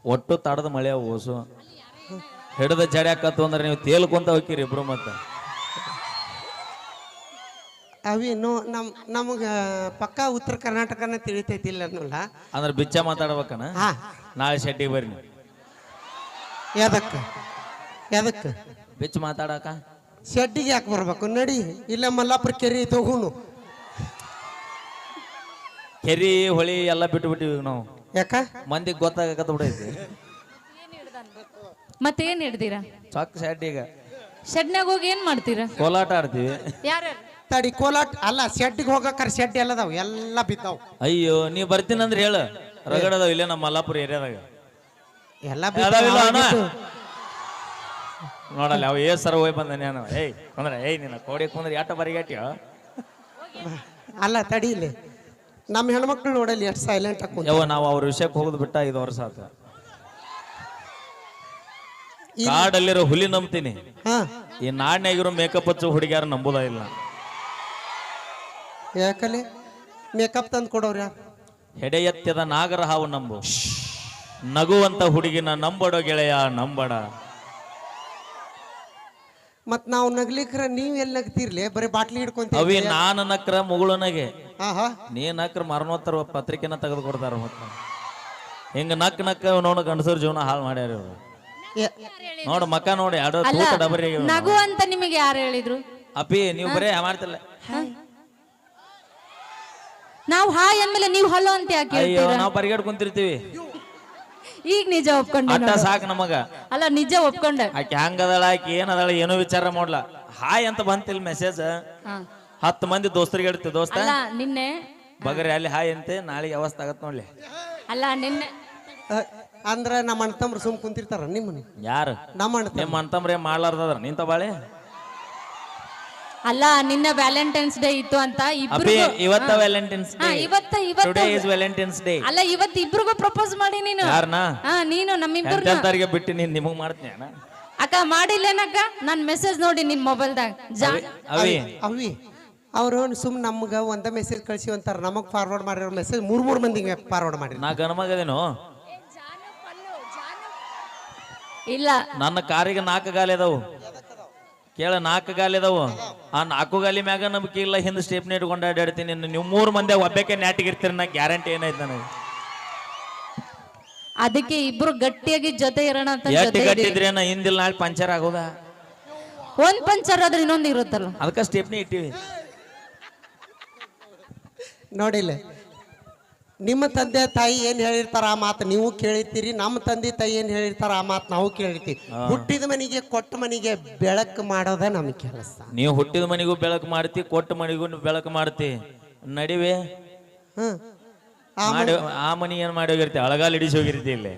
ಒಟ್ಟು ತಡದ ಮಳೆ ಓಸು ಹಿಡದ ಜಡ್ಯಾಕತ್ತು ಅಂದ್ರೆ ನೀವು ತೇಲ್ಕೊಂತ ಹೋಗ್ತೀರಿ ಇಬ್ರು ಮತ್ತೆ ಅವಿ ನಮಗ ಪಕ್ಕ ಉತ್ತರ ಕರ್ನಾಟಕನ ತಿಳಿತೈತಿಲ್ಲ ಅನ್ನೋಲ್ಲ ಅಂದ್ರೆ ಬಿಚ್ಚ ಮಾತಾಡ್ಬೇಕನ ಹಾ ನಾಳೆ ಶೆಟ್ಟಿಗೆ ಬರ್ರಿ ನೀವು ಎದಕ್ಕೆ ಬಿಚ್ಚ ಮಾತಾಡಕ ಶೆಡ್ಡಿಗೆ ಯಾಕೆ ಬರ್ಬೇಕು ನಡಿ ಇಲ್ಲ ಮಲ್ಲಾಪುರ ಕೆರಿ ತಗೋನು ಕೆರಿ ಹೊಳಿ ಎಲ್ಲ ಬಿಟ್ಟು ಬಿಟ್ಟಿವಿ ನಾವು ಯಾಕ ಮಂದಿಗೆ ಗೊತ್ತಾಗತ್ತ ಬಿಡೈತಿ ಮತ್ತೇನ್ ಹಿಡ್ದೀರಾ ಚೊಕ್ಕ ಶೆಡ್ಡಿಗ ಶೆಡ್ನಾಗ ಹೋಗಿ ಏನ್ ಮಾಡ್ತೀರಾ ಕೋಲಾಟ ಆಡ್ತೀವಿ ಯಾರು ತಡಿ ಕೋಲಾಟ್ ಅಲ್ಲ ಶೆಡ್ಡಿಗೆ ಹೋಗಕ್ಕಾರ ಶೆಡ್ ಎಲ್ಲದಾವ್ ಎಲ್ಲ ಬಿದ್ದಾವ್ ಅಯ್ಯೋ ನೀ ಬರ್ತೀನಂದ್ರೆ ಹೇಳು ರಗಡದಾವ ಇಲ್ಲೇ ನಮ್ಮ ಮಲ್ಲಾಪುರ ಏರಿಯಾದಾಗ ಎಲ್ಲ ಅದಾವಿಲ್ಲ ಅಣ್ಣ? ಬಿದ್ದಾವ್ ನೋಡಲ್ಲ ಅವ ಸರ ಹೋಗಿ ಬಂದ ನಾನು ಅಂದ್ರೆ ನಿನ್ನ ಕೋಡಿ ಕುಂದ್ರೆ ಯಾಟ ಬರಿಗಾಟಿಯ ಅಲ್ಲ ತಡಿ ಇಲ್ಲಿ ನಮ್ಮ ಹೆಣ್ಮಕ್ಳು ನೋಡಲಿ ಎಷ್ಟು ಸೈಲೆಂಟ್ ಹಾಕೊಂಡು ಯವ್ವ ನಾವು ಅವ್ರ ವಿಷಯಕ್ಕೆ ಹೋಗುದು ಬಿಟ್ಟ 5 ವರ್ಷ ಆತ ಕಾಡಲ್ಲಿರೋ ಹುಲಿ ನಂಬ್ತೀನಿ ಹಾ ಈ ನಾಡ್ನಾಗಿರೋ ಮೇಕಪ್ ಹಚ್ಚು ಹುಡುಗಿಯಾರ ನಂಬುದ ಇಲ್ಲ ಯಾಕಲೆ ಮೇಕಪ್ ತಂದು ಕೊಡೋರ ಹೆಡೆ ಎತ್ತದ ನಾಗರ ಹಾವು ನಂಬು ನಗುವಂತ ಹುಡುಗಿನ ನಂಬಡೋ ಗೆಳೆಯ ನಂಬಡ ಮತ್ ನಾವು ನಗ್ಲಿಕ್ರ ನೀವ್ ಎಲ್ಲಿ ನಗ್ತಿರ್ಲಿ ಬರೀ ಬಾಟ್ಲಿ ಹಿಡ್ಕೊಂತೀವಿ ಅವಿ ನಾನು ನಕ್ರ ಮುಗುಳನಗೆ ಹಾ ಹಾ ನೀ ನಕ್ರ ಮರಣೋತ್ತರ ಪತ್ರಿಕೆನ ತೆಗೆದು ಕೊಡ್ತಾರ ಮತ್ತ ಹಿಂಗ ನಕ್ಕ ನೋಡ ಗಂಡಸರ ಜೀವನ ಹಾಳು ಮಾಡ್ಯಾರ ಇವ್ರು ನೋಡು ಮಕ್ಕ ನೋಡಿ ಎರಡು ಅಲ್ಲ ತೂಕ ಡಬರಿ ನಗು ಅಂತ ನಿಮಗೆ ಯಾರು ಹೇಳಿದ್ರು ಅಪ್ಪಿ ನೀವು ಬರೇ ಮಾಡ್ತಿಲ್ಲ ನಾವು ಹಾಯ್ ಅಂದ್ಮೇಲೆ ನೀವು ಹಲೋ ಅಂತ ಯಾಕೆ ಅಯ್ಯೋ ಹೇಳ್ತೀರಾ ನಾವು ಪರಿಗಡ್ ಕುಂತಿರ್ತೀವಿ ಈಗ ನಿಜ ಒಪ್ಕೊಂಡೆ ಅಟ್ಟ ನೋಡು. ಸಾಕು ನಮಗ ಅಲ್ಲ ನಿಜ ಒಪ್ಕೊಂಡೆ ಆಕೆ ಹಂಗದಳ ಆಕಿ ಏನದಳ ಏನೋ ವಿಚಾರ ಮಾಡ್ಲ ಹಾಯ್ ಅಂತ ಬಂತಿಲ್ ಮೆಸೇಜ್ ಹಾ. 10 ಮಂದಿ ದೋಸ್ತರಿಗೆ ಹೇಳ್ತಿ ದೋಸ್ತ ಅಲ್ಲ ನಿನ್ನೆ ಬಗರಿ ಅಲ್ಲಿ ಹಾಯ್ ಅಂತೆ ನಾಳೆಗೆ ಅವಸ್ಥೆ ಆಗತ್ ನೋಡ್ಲಿ ಅಲ್ಲ ನಿನ್ನೆ ಅಂದ್ರ ನಮ್ಮ ಅಣ್ಣತಮ್ರು ಸುಮ್ ಕುಂತಿರ್ತಾರ ನಿಮ್ಮನ್ನ ಯಾರು ನಮ್ಮ ಅಣ್ಣ ನಿಮ್ಮ ಅಂತಂಬ್ರೆ ಮಾಡ್ಲಾರ್ದದ್ರ ನಿಂತ ಬಾಳೆ ಅಲ್ಲ ನಿನ್ನೆ ವ್ಯಾಲೆಂಟೈನ್ಸ್ ಡೇ ಇತ್ತು ಅಂತ ಅಪ್ಪಿ ಇಬ್ರಿಗೂ ಇವತ್ತ ವ್ಯಾಲೆಂಟೈನ್ಸ್ ಹಾ, ಡೇ ಇವತ್ತ ಟುಡೇ ಇಸ್ ವ್ಯಾಲೆಂಟೈನ್ಸ್ ಡೇ ಅಲ್ಲ ಇವತ್ತು ಇಬ್ರಿಗೂ ಪ್ರಪೋಸ್ ಮಾಡಿ ನೀನು ಯಾರನ್ನ ಹಾ ನೀನು ನಮ್ಮಿಬ್ಬರು ಎಂತೆಂತವ್ರಿಗೆ ಬಿಟ್ಟು ನೀನ್ ನಿಮಗ್ ಮಾಡ್ತೀನಿ ಅಣ್ಣ ಅಕ್ಕ ಮಾಡಿಲ್ಲೇನಕ್ಕ ನನ್ ಮೆಸೇಜ್ ನೋಡಿ ನಿನ್ ಮೊಬೈಲ್ದಾಗ ಅವಿ ಅವಿ ಅವ್ರು ಸುಮ್ ನಮ್ಗ ಒಂದ ಮೆಸೇಜ್ ಕಳ್ಸಿ ಅಂತಾರ ನಮಗ್ ಫಾರ್ವರ್ಡ್ ಮಾಡಿರೋ ಮೆಸೇಜ್ 3 ಮಂದಿಗೆ ಫಾರ್ವರ್ಡ್ ಮಾಡಿರ ನಾ ಗಣಮಗದೇನು ಇಲ್ಲ ನನ್ನ ಕಾರಿಗೆ 4 ಗಾಲಿ ಅದಾವು ಕೇಳ 4 ಗಾಲಿ ಅದಾವು ಆ 4 ಗಾಲಿ ಮ್ಯಾಗ ನಂಬಿಕೆ ಇಲ್ಲ ಹಿಂದೆ ಸ್ಟೇಪ್ನಿ ಇಟ್ಕೊಂಡು ಅಡ್ಡಾಡ್ತೀನಿ ನೀವು 3 ಮಂದಿ ಒಬ್ಬಕ್ಕೆ ನ್ಯಾಟಿಗಿರ್ತೀರಿ ನಾ ಗ್ಯಾರಂಟಿ ಏನೈತೆ ನನಗೆ ಅದಕ್ಕೆ ಇಬ್ರು ಗಟ್ಟಿಯಾಗಿ ಜೊತೆ ಇರೋಣ ಅಂತ ಎಷ್ಟು ಜೊತೆ ಇದ್ದೀವಿ. ಗಟ್ಟಿದ್ರೆ ನಾ ಹಿಂದಿಲ್ ನಾಳೆ ಪಂಚರ್ ಆಗೋದ ಒಂದ್ ಪಂಚರ್ ಆದ್ರೆ ಇನ್ನೊಂದು ಇರುತ್ತಲ್ಲ ಅದಕ್ಕೆ ಸ್ಟೇಪ್ನಿ ಇಟ್ಟಿವಿ ನೋಡಿಲ್ಲ ನಿಮ್ಮ ತಂದೆ ತಾಯಿ ಏನ್ ಹೇಳಿರ್ತಾರ ಆ ಮಾತು ನೀವು ಕೇಳಿರ್ತೀರಿ ನಮ್ಮ ತಂದೆ ತಾಯಿ ಏನ್ ಹೇಳಿರ್ತಾರ ಆ ಮಾತು ನಾವು ಕೇಳಿರ್ತೀವಿ ಹುಟ್ಟಿದ ಮನೆಗೆ ಕೊಟ್ಟ ಮನೆಗೆ ಬೆಳಕು ಮಾಡೋದ ನಮ್ ಕೆಲಸ ನೀವು ಹುಟ್ಟಿದ ಮನೆಗೂ ಬೆಳಕು ಮಾಡ್ತಿ ಕೊಟ್ಟ ಮನೆಗೂ ಬೆಳಕು ಮಾಡ್ತಿ ನಡಿವೆ ಹ್ಮ್ ಮಾಡಿ ಆ ಮನಿ ಏನ್ ಮಾಡಿ ಹೋಗಿರ್ತಿ ಅಳಗಾಲ್ ಹಿಡಿಸಿ ಹೋಗಿರ್ತಿ ಇಲ್ಲಿ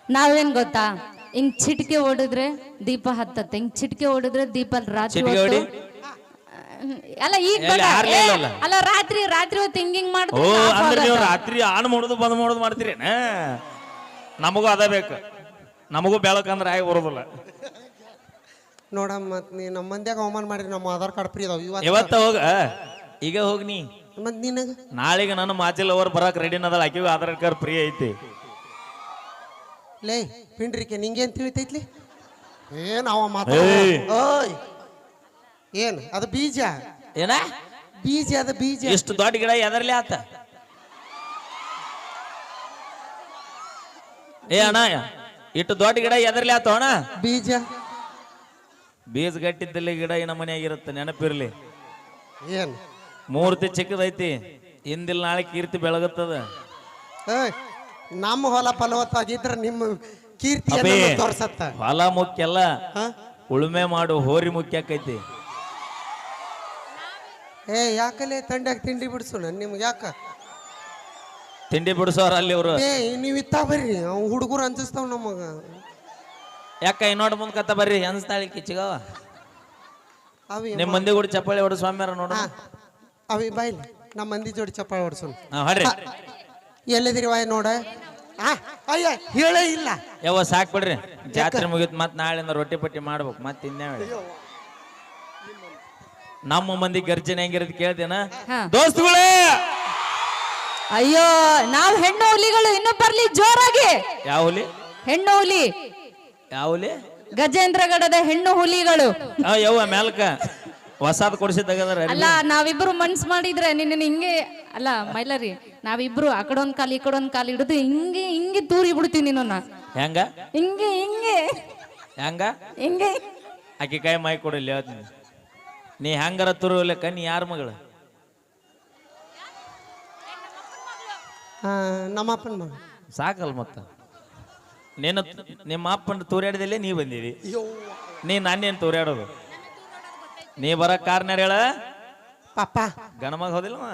ನಾವೇನ್ ಗೊತ್ತಾ ಹಿಂಗ್ ಚಿಟಿಕೆ ಓಡಿದ್ರೆ ದೀಪ ಹತ್ತತ್ತೆ ಹಿಂಗ್ ಚಿಟಿಕೆ ಓಡಿದ್ರೆ ದೀಪ ರಾತ್ರಿ ಚಿಟಿಕೆ ಹೊತ್ತು ಹೊಡಿ? ಅಲ್ಲ ಈಗ ಎಲ್ಲಿ ಬೇಡ. ಆರ್ಲಿಲ್ಲಲ್ಲ? ಅಲ್ಲ ರಾತ್ರಿ ಹೊತ್ತು ಹಿಂಗಿಂಗ್ ಓ ಮಾಡಿದ್ರೆ ಅಂದ್ರೆ ನೀವು ರಾತ್ರಿ ಆನ್ ಮಾಡೋದು ಬಂದ್ ಮಾಡೋದು ಮಾಡ್ತೀರೇನ ನಮಗೂ ಅದ ಬೇಕು ನಮಗೂ ಬೆಳಕಂದ್ರೆ ಆಗಿ ಬರೋದಿಲ್ಲ ನೋಡಮ್ಮ ಮತ್ ನೀ ನಮ್ಮ ಮಂದ್ಯಾಗ ಅವಮಾನ ಮಾಡಿರಿ ನಮ್ಮ ಆಧಾರ್ ಕಾರ್ಡ್ ಫ್ರೀ ಅದಾವ ಇವತ್ತ ಹೋಗ ಈಗ ಹೋಗ್ನಿ ಮತ್ ನಿನಗ ನಾಳೆಗೆ ನನ್ನ ಮಾಚಿಲ್ ಅವ್ರು ಬರಕ್ ರೆಡಿ ಅದಲ್ಲ ಆಕಿಗೂ ಆಧಾರ್ ಕಾರ್ಡ್ ಫ್ರೀ ಐತಿ ಲೇ ಪಿಂಡ್ರಿಕೆ ನಿಂಗೇನ್ ತಿಳಿತೈತ್ಲಿ ಏನ್ ಅವ ಮಾತ ಏಯ್. ಓಯ್ ಏನ್ ಅದು ಬೀಜ ಏನ ಬೀಜ ಅದು ಬೀಜ ಇಷ್ಟು ದೊಡ್ಡ ಗಿಡ ಎದರ್ಲಿ ಆತ ಏ ಅಣ್ಣ ಇಷ್ಟು ದೊಡ್ಡ ಗಿಡ ಎದರ್ಲಿ ಆತ ಅಣ್ಣ ಬೀಜ ಬೀಜ ಗಟ್ಟಿದ್ದಲ್ಲಿ ಗಿಡ ಏನ ಮನೆಯಾಗಿರುತ್ತೆ ನೆನಪಿರ್ಲಿ ಏನ್ ಮೂರ್ತಿ ಚಿಕ್ಕದೈತಿ ಹಿಂದಿಲ್ ನಾಳೆ ಕೀರ್ತಿ ಬೆಳಗುತ್ತದ ಏಯ್ ನಮ್ಮ ಹೊಲ ಫಲವತ್ತಾಗಿದ್ರ ನಿಮ್ಮ ಕೀರ್ತಿ ಅಬೇ. ತೋರ್ಸತ್ತ ಹೊಲ ಮುಖ್ಯ ಅಲ್ಲ ಹ? ಉಳುಮೆ ಮಾಡು ಹೋರಿ ಮುಖ್ಯ ಆಕೈತಿ ಏ ಯಾಕಲೆ ತಂಡ್ಯಾಗ ತಿಂಡಿ ಬಿಡ್ಸೋಣ ನಿಮ್ಗೆ ಯಾಕ ತಿಂಡಿ ಬಿಡಿಸೋರ ಅಲ್ಲಿ ಇವ್ರು ಏ ನೀವ್ ಇತ್ತ ಬರ್ರಿ ಅವ್ ಹುಡುಗರು ಅಂಜಿಸ್ತಾವ ನಮಗ ಯಾಕ ಇನ್ನೋಡ್ ಮುಂದ್ ಕತ್ತ ಬರ್ರಿ ಅನ್ಸ್ತಾಳಿ ಕಿಚ್ಚಿಗವ ಅವಿ ನಿಮ್ ಮಂದಿ ಕೂಡ ಚಪ್ಪಾಳಿ ಹೊಡ ಸ್ವಾಮ್ಯಾರ ನೋಡ ಅವಿ ಬಾಯ್ಲಿ ನಮ್ಮ ಮಂದಿ ಜೋಡಿ ಚಪ್ಪಾಳೆ ಹೊಡ್ಸೋಣ ಹೊಡ್ರಿ ಎಲ್ಲಿದಿರಿ ವಾಯ್ ನೋಡ ಅಯ್ಯ ಹೇಳೇ ಇಲ್ಲ ಯಾವ ಸಾಕ್ ಬಿಡ್ರಿ ಜಾತ್ರೆ ಮುಗಿತ್ ಮತ್ ನಾಳೆಯಿಂದ ರೊಟ್ಟಿ ಪಟ್ಟಿ ಮಾಡ್ಬೇಕು ಮತ್ ಇನ್ನೇ ನಮ್ಮ ಮಂದಿ ಗರ್ಜನೆ ಹೆಂಗಿರೋದು ಕೇಳ್ತೇನ ಹಾ. ದೋಸ್ತುಗಳೇ ಅಯ್ಯೋ ನಾವ್ ಹೆಣ್ಣು ಹುಲಿಗಳು ಇನ್ನೂ ಬರ್ಲಿ ಜೋರಾಗಿ ಯಾವ ಹುಲಿ ಹೆಣ್ಣು ಹುಲಿ, ಯಾವಲಿ ಗಜೇಂದ್ರಗಡದ ಹೆಣ್ಣು ಹುಲಿಗಳು. ಯವ್ವ ಮ್ಯಾಲ್ಕ ಹೊಸಾದ್ ಕೊಡಿಸಿದ್ದಾಗದ್ರ ಅಲ್ಲ ನಾವಿಬ್ರು ಮನ್ಸ್ ಮಾಡಿದ್ರೆ ನಿನ್ನ ಹಿಂಗೆ ಅಲ್ಲ ಮೈಲರಿ, ನಾವಿಬ್ರು ಆ ಕಡೆ ಒಂದ್ ಕಾಲು ಈ ಕಡೆ ಒಂದ್ ಕಾಲು ಹಿಡಿದು ಹಿಂಗೆ ಹಿಂಗೆ ತೂರಿ ಬಿಡ್ತೀವಿ ನಿನ್ನ. ಹೆಂಗ ಹಿಂಗೆ ಹಿಂಗೆ ಹೆಂಗ ಹಿಂಗೆ ಆಕಿ ಕೈ ಮೈ ಕೊಡಿಲ್ಲ ನೀ ಹೆಂಗಾರ ತುರುವಲೆಕ್ಕ ನೀ ಯಾರ ಮಗಳು? ನಮ್ಮಪ್ಪನ ಮಗ. ಸಾಕಲ್ ಮತ್ತ ನೀನು ನಿಮ್ಮ ಅಪ್ಪನ ತೂರ್ಯಾಡ್ದಲ್ಲೇ ನೀ ಬಂದಿದಿ, ನೀ ನಾನೇನು ತೂರ್ಯಾಡೋದು? ನೀ ಬರ ಕಾರ್ನಾರ ಹೇಳ ಪಾಪ ಗಣಮಗ ಹೋದಿಲ್ಲವ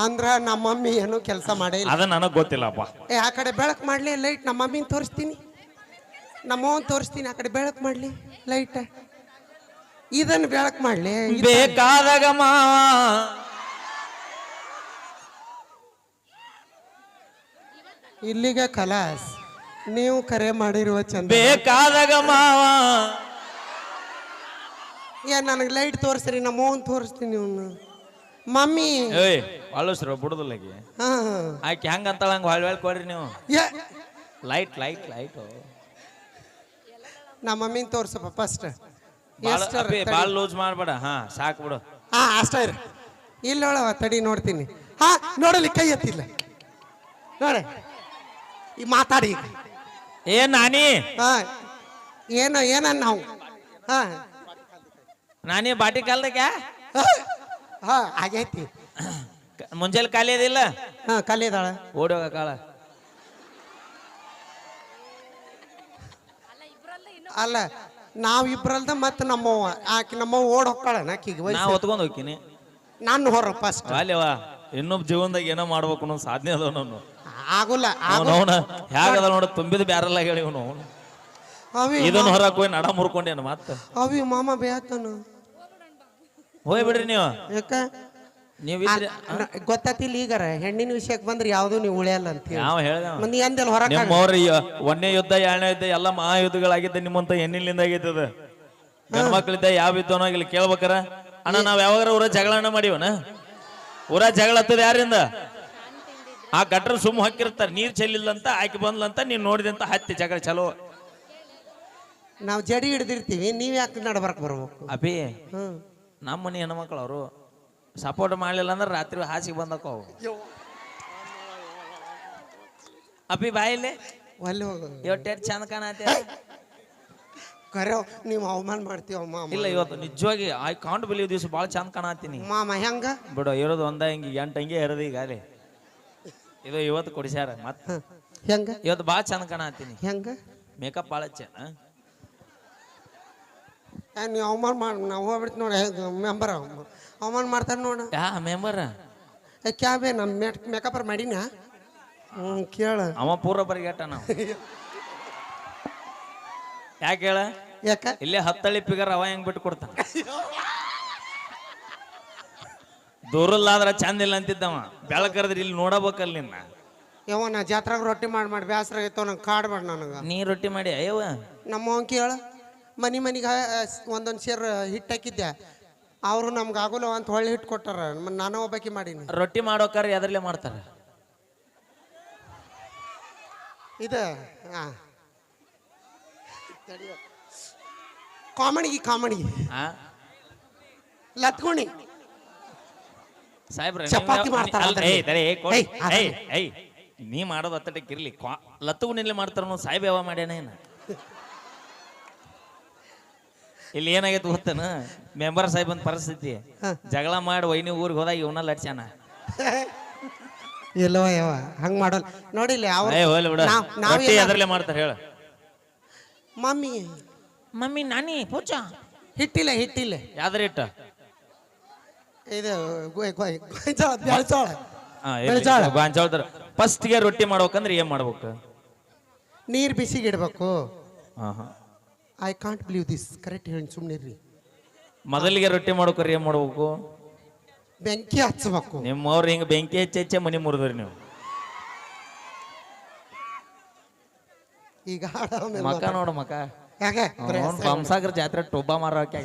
ಅಂದ್ರ ನಮ್ಮ ಮಮ್ಮಿ ಏನು ಕೆಲಸ ಮಾಡೇ ಇಲ್ಲ. ಅದ ನನಗ್ ಗೊತ್ತಿಲ್ಲಪ್ಪ. ಆ ಕಡೆ ಬೆಳಕ್ ಮಾಡ್ಲಿ ಲೈಟ್, ನಮ್ಮ ಮಮ್ಮಿನ ತೋರಿಸ್ತೀನಿ, ನಮ್ಮವನ್ ತೋರಿಸ್ತೀನಿ. ಆ ಕಡೆ ಬೆಳಕ್ ಮಾಡ್ಲಿ ಲೈಟ್, ಇದನ್ನ ಬೆಳಕ್ ಮಾಡ್ಲಿ. ಬೇಕಾದಾಗ ಮಾವ ಇಲ್ಲಿಗೆ ಕಲಾಸ್, ನೀವು ಕರೆ ಮಾಡಿರುವ ಚಂದ. ಬೇಕಾದಾಗ ಮಾವ ಏನ್ ನನಗೆ ಲೈಟ್ ತೋರಿಸ್ರಿ, ನಮ್ಮವನ್ ತೋರಿಸ್ತೀನಿ. ಇವನು ಮಮ್ಮಿ ಏಯ್ ಅಳಸ್ರ ಬಿಡುದಿಲ್ಲಗಿ ಹಾ ಆಕೆ ಹೆಂಗ ಅಂತಾಳ ಹಂಗ ಹೊಳ್ ಕೊಡ್ರಿ ನೀವು. ಏ, ಲೈಟ್ ಲೈಟ್ ಲೈಟ್ ನಮ್ಮ ಮಮ್ಮಿನ ತೋರ್ಸಪ್ಪ ಫಸ್ಟ್. ಬಾಳ ಲೂಸ್ ಮಾಡ್ಬೇಡ. ಹಾ ಸಾಕು ಬಿಡು. ಹಾ ಅಷ್ಟ ಇರ. ಇಲ್ಲೊಳವ ತಡಿ ನೋಡ್ತೀನಿ. ಹಾ ನೋಡಲಿ, ಕೈ ಎತ್ತಿಲ್ಲ ನೋಡ. ಈ ಮಾತಾಡಿ ಈಗ. ಏನ್ ನಾನಿ ಹಾ ಏನ ನಾವು ಹಾ ನಾನಿ ಬಾಟಿ ಕಾಲ್ದಾಗ ಹಾ ಆಗೈತಿ. ಮುಂಜಾನೆ ಖಾಲಿ ಅದಿಲ್ಲ? ಹಾ ಕಲಿಯದಾಳ. ಓಡಿ ಹೋಗ ಕಾಳ. ಅಲ್ಲ ನಾವಿಬ್ರಲ್ದ ಮತ್ತೆ ನಮ್ಮವ್ವ, ಆಕಿ ನಮ್ಮವ್ವ ಓಡ್ ಹೊಕ್ಕಾಳನ ಆಕಿಗೆ ನಾ ವಯಸ್ಸು. ಹೊತ್ಕೊಂಡ್ ಹೋಗ್ತೀನಿ. ನಾನು ಹೊರ ಫಸ್ಟ್. ಅಲ್ಲೇವಾ ಇನ್ನೊಬ್ಬ ಜೀವನದಾಗ ಏನೋ ಮಾಡ್ಬೇಕು ಅನ್ನೋ ಸಾಧನೆ ಅದ ನಾನು. ಆಗುಲ್ಲ ಅವನ ಹೇಗದ ನೋಡ ತುಂಬಿದ ಬ್ಯಾರಲ್ಲ ಹೇಳಿ ಅವನು. ಅವಿ ಇದನ್ನ ಹೊರಕ್ ಹೋಗಿ ನಡ ಮುರ್ಕೊಂಡೇನು ಮತ್ತ. ಅವಿ ಮಾಮ ಬೇತನು ಹೋಯ್ ಬಿಡ್ರಿ ನೀವು. ಯಾಕ ನೀವಿದ್ರಿ ಗೊತ್ತಿಲ್ಲ ಈಗಾರ ಹೆಣ್ಣಿನ ವಿಷಯಕ್ಕೆ ಬಂದ್ರೆ ಯಾವ್ದು ನೀವು ಉಳಿಯಲ್ಲ ಅಂತ ಹೇಳಿ. ಯಾವ ಹೇಳ್ದ ಮಂದಿ ಅಂದೆಲ್ಲ ಹೊರಕ ನಿಮ್ಮವ್ರ ಒಂದನೇ ಯುದ್ಧ ಎರಡನೇ ಯುದ್ಧ ಎಲ್ಲ ಮಹಾಯುದ್ಧಗಳಾಗಿದ್ದ ನಿಮ್ಮಂತ ಹೆಣ್ಣಿನಿಂದ ಆಗಿದ್ದದ. ಗಂಡ್ಮಕ್ಳಿದ್ದ ಯಾವ ಯುದ್ಧನೋ ಆಗಿಲ್ಲ. ಕೇಳ್ಬೇಕಾರ ಅಣ್ಣ ನಾವ್ ಯಾವಾಗ ಊರ ಜಗಳನ್ನ ಮಾಡಿವನ? ಊರ ಜಗಳ ಹತ್ತದ ಯಾರಿಂದ? ಆ ಗಟ್ರ ಸುಮ್ಮ ಹಾಕಿರ್ತಾರ, ನೀರ್ ಚೆಲ್ಲಿಲ್ಲಂತ ಆಕಿ ಬಂದ್ಲಂತ ನೀನ್ ನೋಡಿದಂತ ಹತ್ತಿ ಜಗಳ ಚಲೋ. ನಾವು ಜಡಿ ಹಿಡ್ದಿರ್ತೀವಿ, ನೀವ್ ಯಾಕೆ ನಡ್ಬರ್ಕ್ ಬರ್ಬೇಕು? ಅಭಿ ಹ್ಮ್ ನಮ್ಮ ಮನೆ ಹೆಣ್ಮಕ್ಳು ಅವರು ಸಪೋರ್ಟ್ ಮಾಡ್ಲಿಲ್ಲ ಅಂದ್ರೆ ರಾತ್ರಿ ಹಾಸಿಗೆ ಬಂದಕ್ಕ ಅವು. ಅಪ್ಪಿ ಬಾಯಿಲೆ ಅಲ್ಲಿ ಹೋಗ ಇವತ್ತು ಚಂದ ಕಾಣತ್ತೆ. ಕರೆ ನೀವು ಅವಮಾನ ಮಾಡ್ತೀವ ಮಾಮ. ಇಲ್ಲ ಇವತ್ತು ನಿಜವಾಗಿ ಐ ಕಾಂಟ್ ಬಿಲೀವ್ ದಿವಸ ಭಾಳ ಚಂದ ಕಾಣತ್ತೀನಿ ಮಾಮ. ಹೆಂಗ ಬಿಡು, ಇರೋದು ಒಂದ ಹಿಂಗೆ ಎಂಟು ಹಂಗೆ ಇರೋದು ಈಗ ಅಲ್ಲಿ ಇದು ಇವತ್ತು ಕೊಡಿಸ್ಯಾರ. ಮತ್ತೆ ಹೆಂಗ ಇವತ್ತು ಭಾಳ ಚಂದ ಕಾಣತ್ತೀನಿ. ಹೆಂಗ ಮೇಕಪ್ ಭಾಳ ಚೆನ್ನ. ನೀವು ಅವಮಾನ ಮಾಡಿ ನಾವು ಹೋಗ್ಬಿಡ್ತು ನೋಡಿ. ಮೆಂಬರ್ ಅವಮಾನ ಮಾಡ್ತಾರೆ ನೋಡ. ಯಾ ಮೆಂಬರ್ ಕ್ಯಾಬೇ ನಮ್ಮ ಮೇಕಪ್ಪರ್ ಮಾಡಿನ. ಕೇಳ ಅವ ಪೂರ ಬರಿಗಟ್ಟ ನಾವು. ಯಾಕೆ ಹೇಳ? ಯಾಕ ಇಲ್ಲೇ ಹತ್ತಳ್ಳಿ ಪಿಗರ್ ಅವ ಹೆಂಗ್ ಬಿಟ್ಟು ಕೊಡ್ತಾನ. ದೂರಲ್ಲಾದ್ರ ಚಂದ ಇಲ್ಲ ಅಂತಿದ್ದವ. ಬೆಳಕರದ್ರಿ ಇಲ್ಲಿ ನೋಡಬೇಕಲ್ಲ ನಿನ್ನ. ಯಾವ ನಾ ಜಾತ್ರಾಗ ರೊಟ್ಟಿ ಮಾಡಿ ಬೇಸರ ಆಗೈತವ. ನಂಗೆ ಕಾಡ್ಬೇಡ ನನಗೆ. ನೀ ರೊಟ್ಟಿ ಮಾಡಿ ಅಯ್ಯವ ನಮ್ಮ ಕೇಳ ಮನಿಗೆ ಒಂದೊಂದು ಸೇರ್ ಹಿಟ್ಟು ಹಾಕಿದ್ದೆ. ಅವರು ನಮ್ಗೆ ಆಗೋಲ್ಲ ಅಂತ ಹೊಳ್ಳಿ ಹಿಟ್ಟು ಕೊಟ್ಟಾರ. ನಾನು ಒಬ್ಬಾಕಿ ಮಾಡೀನಿ. ರೊಟ್ಟಿ ಮಾಡೋಕಾರ ಎದ್ರಲ್ಲೇ ಮಾಡ್ತಾರ? ಇದು ಕಾಮಿಡಿ ಲತ್ಗುಣಿ ಸಾಹೇಬ್ರ ಚಪಾತಿ ಮಾಡ್ತಾರ. ನೀ ಮಾಡೋದು ಹತ್ತಟಕ್ಕೆ ಇರ್ಲಿ. ಲತ್ತುಗುಣಿಲಿ ಮಾಡ್ತಾರ. ಸಾಹೇಬ್ ಯಾವ ಮಾಡ್ಯಾನ ಏನ? ಇಲ್ಲಿ ಏನಾಗೈತೆ ಗೊತ್ತನ? ಮೆಂಬರ್ ಸಾಹೇಬನ್ ಪರಿಸ್ಥಿತಿ ಜಗಳ ಮಾಡಿ ವೈನಿ ಊರಿಗೆ ಹೋದಾಗ ಇವನ ಲಟ್ಸ್ಯಾನ. ಇಲ್ಲವ ಯಾವ ಹಂಗ ಮಾಡಲ್ಲ ನೋಡಿಲ್ಲ. ರೊಟ್ಟಿ ಎದ್ರಲ್ಲೇ ಮಾಡ್ತಾರ ಹೇಳ? ಮಮ್ಮಿ ಮಮ್ಮಿ ನಾನಿ ಪೂಜಾ ಹಿಟ್ಟಿಲ್ಲ ಯಾವ್ದ್ರ ಇಟ್ಟ? ಇದು ಗಾಂಜಾಳದ ಫಸ್ಟ್ಗೆ ರೊಟ್ಟಿ ಮಾಡ್ಬೇಕಂದ್ರೆ ಏನ್ ಮಾಡ್ಬೇಕು? ನೀರ್ ಬಿಸಿಗೆ ಇಡ್ಬೇಕು. ಹಾ I can't believe this. Correct ಹೇಳಿ ಸುಮ್ಮನಿರ್ರಿ. ಮೊದಲಿಗೆ ರೊಟ್ಟಿ ಮಾಡ್ಬೇಕ್ರಿ ಏನ್ ಮಾಡ್ಬೇಕು? ಬೆಂಕಿ ಹಚ್ಚಬೇಕು. ನಿಮ್ಮವ್ರು ಹಿಂಗ ಬೆಂಕಿ ಹೆಚ್ಚೆ ಮನಿ ಮುರಿದ್ರಿ ನೀವು. ಈಗ ಮಕ ನೋಡು ಮಕ ಯಾಕೆ ಬಂಸಾಗರ ಜಾತ್ರೆ ಟೊಬ್ಬ ಮಾರೋಕೆ